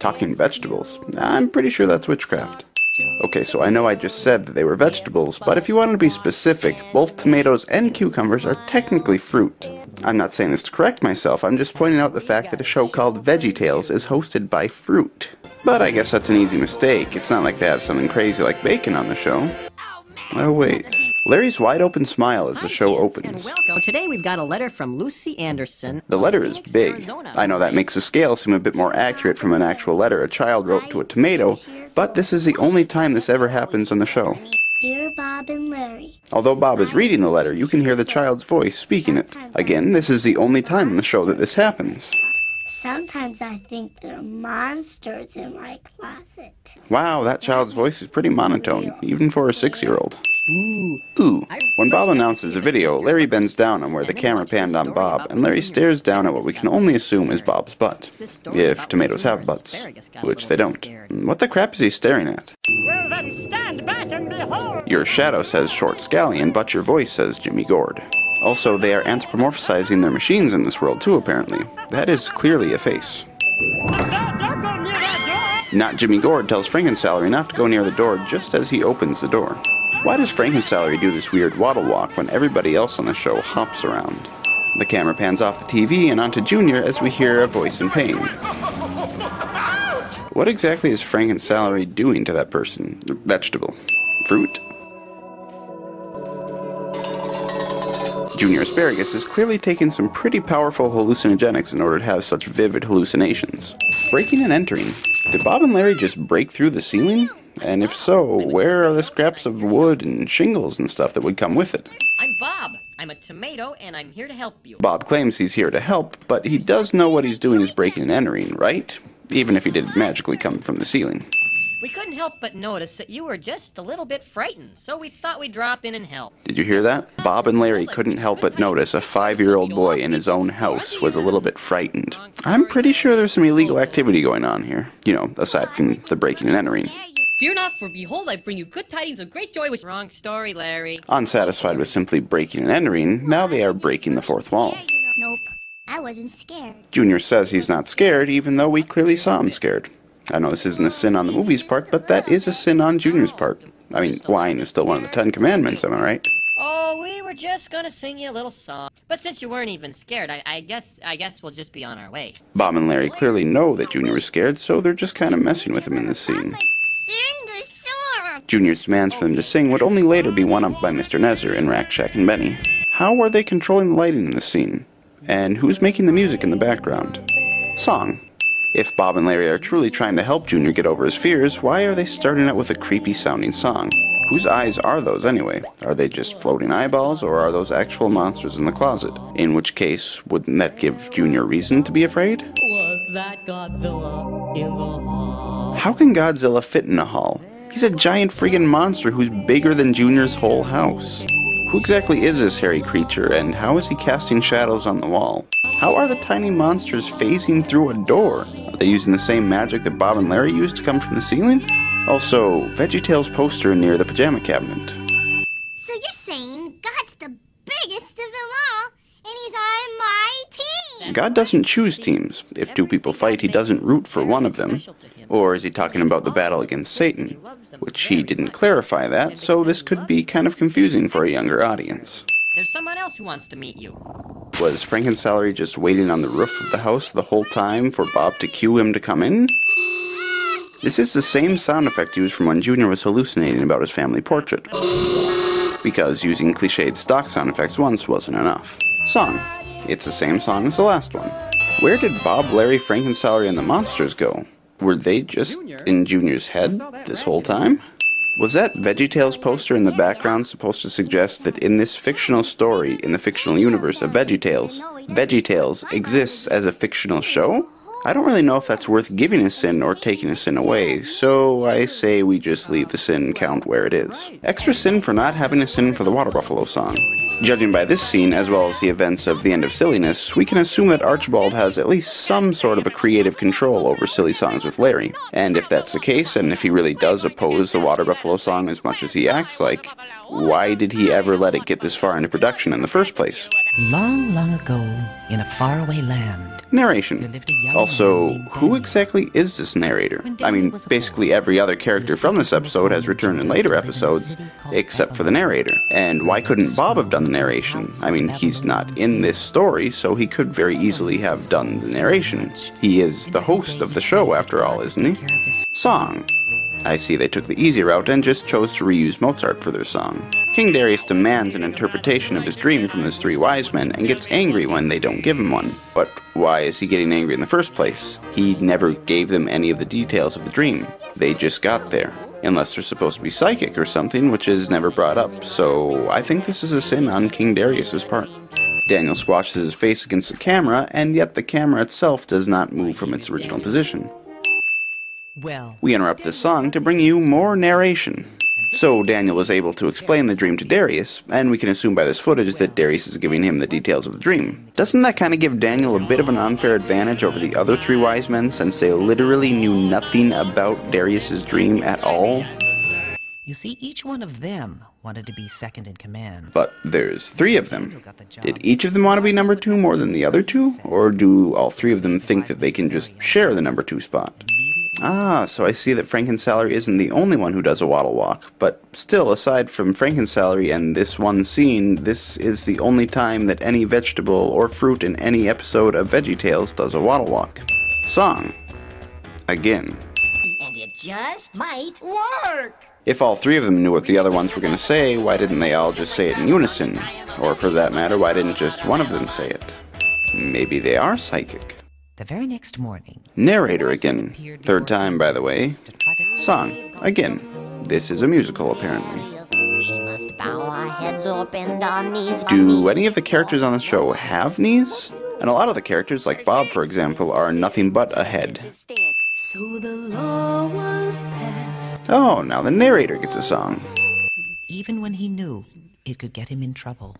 Talking vegetables? I'm pretty sure that's witchcraft. Okay, so I know I just said that they were vegetables, but if you want to be specific, both tomatoes and cucumbers are technically fruit. I'm not saying this to correct myself, I'm just pointing out the fact that a show called VeggieTales is hosted by fruit. But I guess that's an easy mistake. It's not like they have something crazy like bacon on the show. Oh wait. Larry's wide open smile as the show opens. Today we've got a letter from Lucy Anderson. The letter is big. I know that makes the scale seem a bit more accurate from an actual letter a child wrote to a tomato, but this is the only time this ever happens on the show. Dear Bob and Larry. Although Bob is reading the letter, you can hear the child's voice speaking it. Again, this is the only time in the show that this happens. Sometimes I think there are monsters in my closet. Wow, that child's voice is pretty monotone, even for a 6-year-old. Ooh. When Bob announces a video, Larry bends down on where the camera panned on Bob, and Larry stares down at what we can only assume is Bob's butt. If tomatoes have butts. Which they don't. What the crap is he staring at? Well then, stand back and behold! Your shadow says Short Scallion, but your voice says Jimmy Gord. Also, they are anthropomorphizing their machines in this world too, apparently. That is clearly a face. Don't go near that Not Jimmy Gord tells Frankensalary not to go near the door just as he opens the door. Why does Frankensalary do this weird waddle walk when everybody else on the show hops around? The camera pans off the TV and onto Junior as we hear a voice in pain. What exactly is Frankensalary doing to that person? Vegetable? Fruit? Junior Asparagus is clearly taking some pretty powerful hallucinogenics in order to have such vivid hallucinations. Breaking and entering. Did Bob and Larry just break through the ceiling? And if so, where are the scraps of wood and shingles and stuff that would come with it? I'm Bob. I'm a tomato, and I'm here to help you. Bob claims he's here to help, but he does know what he's doing is breaking and entering, right? Even if he didn't magically come from the ceiling. We couldn't help but notice that you were just a little bit frightened, so we thought we'd drop in and help. Did you hear that? Bob and Larry couldn't help but notice a 5-year-old boy in his own house was a little bit frightened. I'm pretty sure there's some illegal activity going on here. You know, aside from the breaking and entering. Fear not, for behold, I bring you good tidings of great joy which... Wrong story, Larry. Unsatisfied with simply breaking and entering, now they are breaking the fourth wall. Nope, I wasn't scared. Junior says he's not scared, even though we clearly saw him scared. I know this isn't a sin on the movie's part, but that is a sin on Junior's part. I mean, lying is still one of the 10 Commandments, am I right? Oh, we were just gonna sing you a little song. But since you weren't even scared, I guess we'll just be on our way. Bob and Larry clearly know that Junior is scared, so they're just kind of messing with him in this scene. Sing the song! Junior's demands for them to sing would only later be one-upped by Mr. Nezer in Rack, Shack, and Benny. How are they controlling the lighting in this scene? And who's making the music in the background? Song. If Bob and Larry are truly trying to help Junior get over his fears, why are they starting out with a creepy-sounding song? Whose eyes are those anyway? Are they just floating eyeballs, or are those actual monsters in the closet? In which case, wouldn't that give Junior reason to be afraid? Was that Godzilla in the hall? How can Godzilla fit in a hall? He's a giant friggin' monster who's bigger than Junior's whole house. Who exactly is this hairy creature, and how is he casting shadows on the wall? How are the tiny monsters phasing through a door? Are they using the same magic that Bob and Larry used to come from the ceiling? Also, VeggieTales poster near the pajama cabinet. So you're saying God's the biggest of them all, and he's on my team? God doesn't choose teams. If two people fight, he doesn't root for one of them. Or is he talking about the battle against Satan? Which he didn't clarify that, so this could be kind of confusing for a younger audience. There's someone else who wants to meet you. Was Frankensalary just waiting on the roof of the house the whole time for Bob to cue him to come in? This is the same sound effect used from when Junior was hallucinating about his family portrait. Because using cliched stock sound effects once wasn't enough. Song. It's the same song as the last one. Where did Bob, Larry, Frankensalary, and the monsters go? Were they just in Junior's head this whole time? Was that VeggieTales poster in the background supposed to suggest that in this fictional story, in the fictional universe of VeggieTales, VeggieTales exists as a fictional show? I don't really know if that's worth giving a sin or taking a sin away, so I say we just leave the sin count where it is. Extra sin for not having a sin for the Water Buffalo song. Judging by this scene, as well as the events of The End of Silliness, we can assume that Archibald has at least some sort of a creative control over Silly Songs with Larry. And if that's the case, and if he really does oppose the Water Buffalo song as much as he acts like, why did he ever let it get this far into production in the first place? Long, long ago, in a faraway land, Narration. Also, who exactly is this narrator? I mean, basically every other character from this episode has returned in later episodes, except for the narrator. And why couldn't Bob have done the narration? I mean, he's not in this story, so he could very easily have done the narration. He is the host of the show, after all, isn't he? Song. I see they took the easy route and just chose to reuse Mozart for their song. King Darius demands an interpretation of his dream from his three wise men and gets angry when they don't give him one. But why is he getting angry in the first place? He never gave them any of the details of the dream. They just got there. Unless they're supposed to be psychic or something, which is never brought up, so I think this is a sin on King Darius's part. Daniel squashes his face against the camera, and yet the camera itself does not move from its original position. We interrupt this song to bring you more narration. So Daniel was able to explain the dream to Darius, and we can assume by this footage that Darius is giving him the details of the dream. Doesn't that kind of give Daniel a bit of an unfair advantage over the other three wise men, since they literally knew nothing about Darius's dream at all? You see, each one of them wanted to be second in command. But there's three of them. Did each of them want to be number two more than the other two? Or do all three of them think that they can just share the number two spot? Ah, so I see that Frankensalary isn't the only one who does a waddle walk, but still, aside from Frankensalary and this one scene, this is the only time that any vegetable or fruit in any episode of VeggieTales does a waddle walk. Song. Again. And it just might Work! If all three of them knew what the other ones were going to say, why didn't they all just say it in unison? Or for that matter, why didn't just one of them say it? Maybe they are psychic. The very next morning, Narrator again. Third time, by the way. Song. Again. This is a musical, apparently. We must bow our heads or bend our knees. Do any of the characters on the show have knees? And a lot of the characters, like Bob for example, are nothing but a head. so the law was passed. Oh, now the narrator gets a song. Even when he knew it could get him in trouble.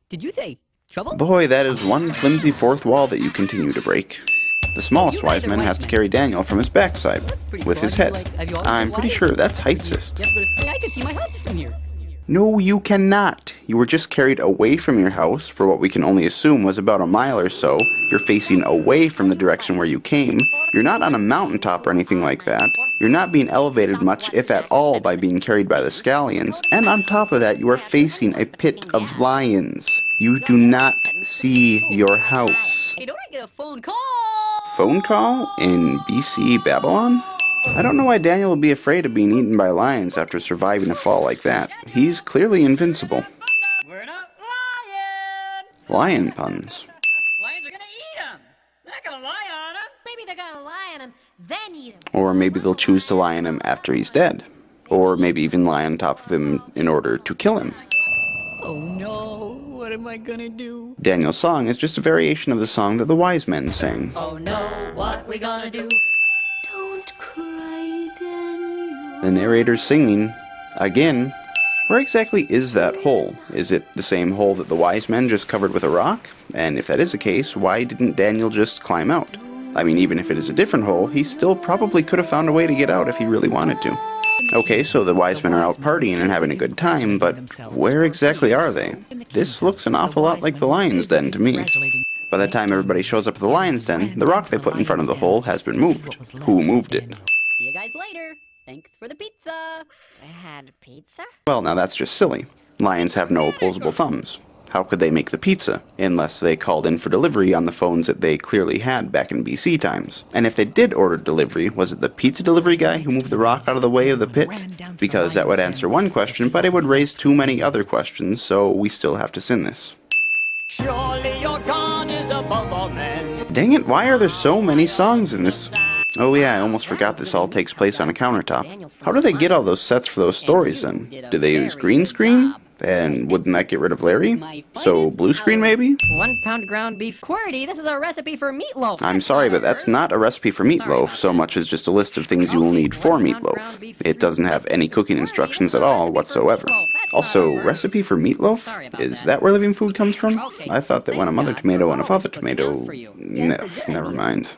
Did you say trouble? Boy, that is one flimsy fourth wall that you continue to break. The smallest wise man has to carry Daniel from his backside, with his head. I'm pretty sure that's heightsist. I can see my house from here. No, you cannot. You were just carried away from your house for what we can only assume was about a mile or so. You're facing away from the direction where you came. You're not on a mountaintop or anything like that. You're not being elevated much, if at all, by being carried by the scallions. And on top of that, you are facing a pit of lions. You do not see your house. Hey, don't I get a phone call? Phone call in BC Babylon? I don't know why Daniel would be afraid of being eaten by lions after surviving a fall like that. He's clearly invincible. We're not lying! Lion puns. Lions are gonna eat him! They're not gonna lie on him! Maybe they're gonna lie on him, then eat him. Or maybe they'll choose to lie on him after he's dead. Or maybe even lie on top of him in order to kill him. Oh no, what am I gonna do? Daniel's song is just a variation of the song that the wise men sang. Oh no, what we gonna do? Don't cry, Daniel. The narrator's singing, again. Where exactly is that hole? Is it the same hole that the wise men just covered with a rock? And if that is the case, why didn't Daniel just climb out? I mean, even if it is a different hole, he still probably could have found a way to get out if he really wanted to. Okay, so the wise men are out partying and having a good time, but where exactly are they? This looks an awful lot like the lion's den to me. By the time everybody shows up at the lion's den, the rock they put in front of the hole has been moved. Who moved it? See you guys later. Thanks for the pizza. I had pizza? Well, now that's just silly. Lions have no opposable thumbs. How could they make the pizza? Unless they called in for delivery on the phones that they clearly had back in BC times. And if they did order delivery, was it the pizza delivery guy who moved the rock out of the way of the pit? Because that would answer one question, but it would raise too many other questions, so we still have to sin this. Surely your God is above all men. Dang it, why are there so many songs in this? Oh yeah, I almost forgot this all takes place on a countertop. How do they get all those sets for those stories then? Do they use green screen? And wouldn't that get rid of Larry? So blue screen maybe? 1 pound ground beef. QWERTY, this is a recipe for meatloaf. I'm sorry, but that's not a recipe for meatloaf so much as just a list of things you will need for meatloaf. It doesn't have any cooking instructions at all whatsoever. That's Also, our recipe for meatloaf? Sorry about Is that. that where living food comes from? Okay, I thought that when a thank mother God. tomato We're and a always father looking out tomato... for you. No, never mind.